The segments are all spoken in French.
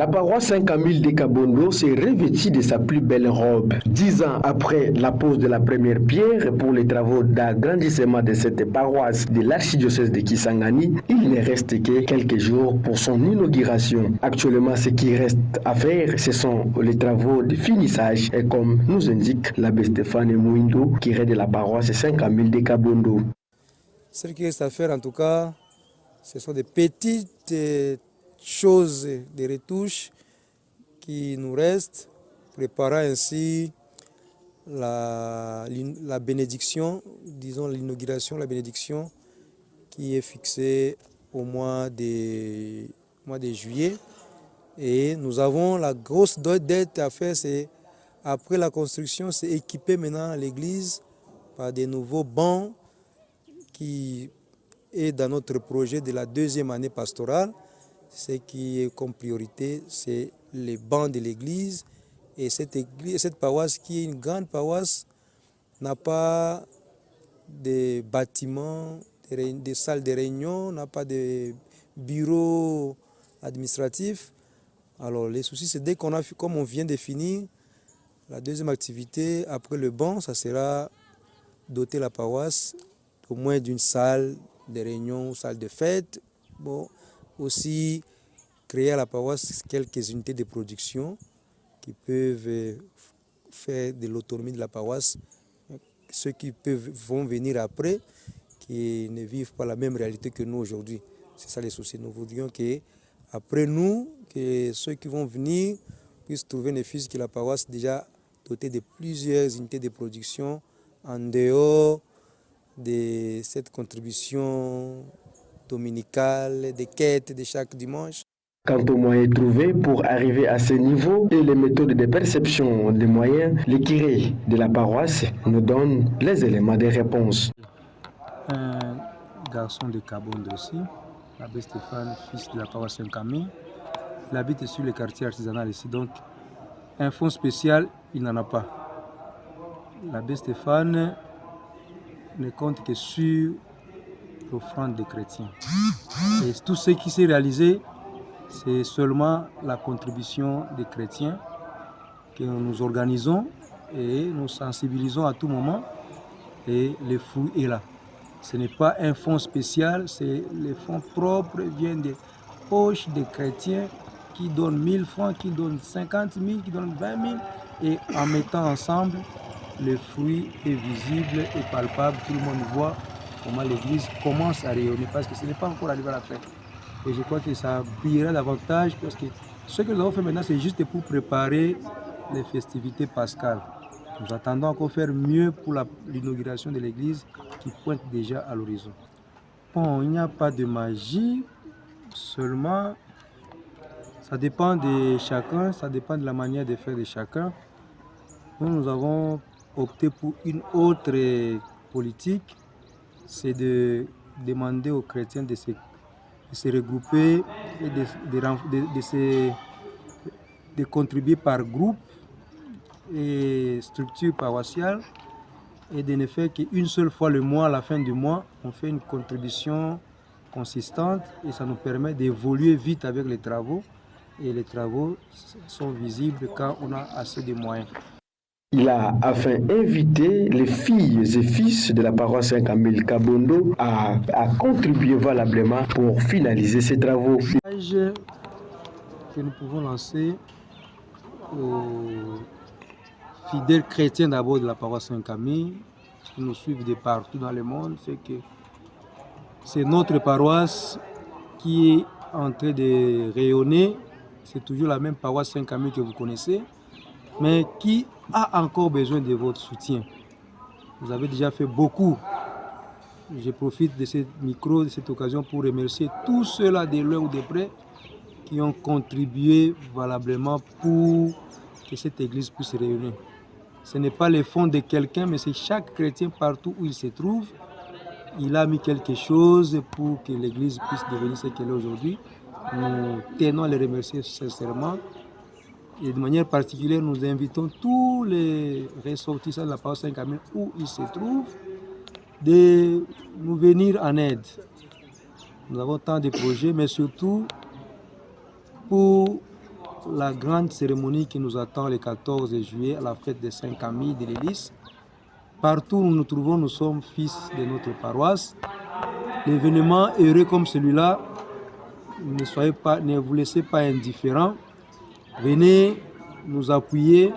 La paroisse Saint-Camille de Kabondo s'est revêtie de sa plus belle robe. 10 ans après la pose de la première pierre pour les travaux d'agrandissement de cette paroisse de l'archidiocèse de Kisangani, il ne reste que quelques jours pour son inauguration. Actuellement, ce qui reste à faire, ce sont les travaux de finissage, et comme nous indique l'abbé Stéphane Mouindo, curé de la paroisse Saint-Camille de Kabondo. Ce qui reste à faire, en tout cas, ce sont des petites choses, des retouches qui nous restent, préparant ainsi la bénédiction, disons l'inauguration, la bénédiction qui est fixée au mois de juillet. Et nous avons la grosse dette à faire, c'est après la construction, c'est équiper maintenant l'église par des nouveaux bancs qui est dans notre projet de la deuxième année pastorale. Ce qui est comme priorité, c'est les bancs de l'église. Et cette paroisse, qui est une grande paroisse, n'a pas de bâtiments, des salles de réunion, n'a pas de bureaux administratifs. Alors les soucis, c'est dès qu'on a, comme on vient de finir, la deuxième activité, après le banc, ça sera doter la paroisse au moins d'une salle de réunion, salle de fête. Bon, aussi créer à la paroisse quelques unités de production qui peuvent faire de l'autonomie de la paroisse. Ceux qui vont venir après, qui ne vivent pas la même réalité que nous aujourd'hui. C'est ça les soucis. Nous voudrions qu'après nous, que ceux qui vont venir puissent trouver un office que la paroisse déjà dotée de plusieurs unités de production en dehors de cette contribution dominicale, des quêtes de chaque dimanche. Quant aux moyens trouvés pour arriver à ce niveau et les méthodes de perception des moyens, le curé de la paroisse nous donne les éléments de réponse. Un garçon de Kabondo aussi, l'abbé Stéphane, fils de la paroisse Saint-Camille, il habite sur le quartier artisanal ici, donc un fonds spécial, il n'en a pas. L'abbé Stéphane ne compte que sur l'offrande des chrétiens. Et tout ce qui s'est réalisé, c'est seulement la contribution des chrétiens que nous organisons et nous sensibilisons à tout moment, et le fruit est là. Ce n'est pas un fonds spécial, c'est les fonds propres, viennent des poches des chrétiens qui donnent 1000 francs, qui donnent 50 000, qui donnent 20 000, et en mettant ensemble, le fruit est visible et palpable. Tout le monde voit comment l'église commence à rayonner, parce que ce n'est pas encore arrivé à la fête. Et je crois que ça brillera davantage, parce que ce que nous avons fait maintenant, c'est juste pour préparer les festivités pascales. Nous attendons encore faire mieux pour l'inauguration de l'église qui pointe déjà à l'horizon. Bon, il n'y a pas de magie, seulement ça dépend de chacun, ça dépend de la manière de faire de chacun. Nous avons opté pour une autre politique, c'est de demander aux chrétiens de se regrouper et de contribuer par groupe et structure paroissiale, et de ne faire qu'une seule fois le mois, à la fin du mois, on fait une contribution consistante et ça nous permet d'évoluer vite avec les travaux, et les travaux sont visibles quand on a assez de moyens. Il a enfin invité les filles et fils de la paroisse Saint-Camille Kabondo à contribuer valablement pour finaliser ces travaux. Que nous pouvons lancer aux fidèles chrétiens d'abord de la paroisse Saint-Camille, qui nous suivent de partout dans le monde, c'est que c'est notre paroisse qui est en train de rayonner. C'est toujours la même paroisse Saint-Camille que vous connaissez, mais qui a encore besoin de votre soutien. Vous avez déjà fait beaucoup. Je profite de ce micro, de cette occasion pour remercier tous ceux-là de loin ou de près qui ont contribué valablement pour que cette église puisse rayonner. Ce n'est pas le fonds de quelqu'un, mais c'est chaque chrétien partout où il se trouve. Il a mis quelque chose pour que l'église puisse devenir ce qu'elle est aujourd'hui. Nous tenons à les remercier sincèrement. Et de manière particulière, nous invitons tous les ressortissants de la paroisse Saint-Camille où ils se trouvent de nous venir en aide. Nous avons tant de projets, mais surtout pour la grande cérémonie qui nous attend le 14 juillet à la fête des 5 amis de l'Hélice. Partout où nous nous trouvons, nous sommes fils de notre paroisse. L'événement heureux comme celui-là, ne vous laissez pas indifférents. Venez nous appuyer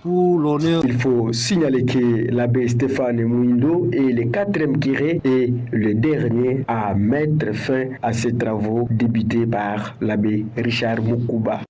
pour l'honneur. Il faut signaler que l'abbé Stéphane Mouindo est le 4e curé et le dernier à mettre fin à ces travaux débutés par l'abbé Richard Moukouba.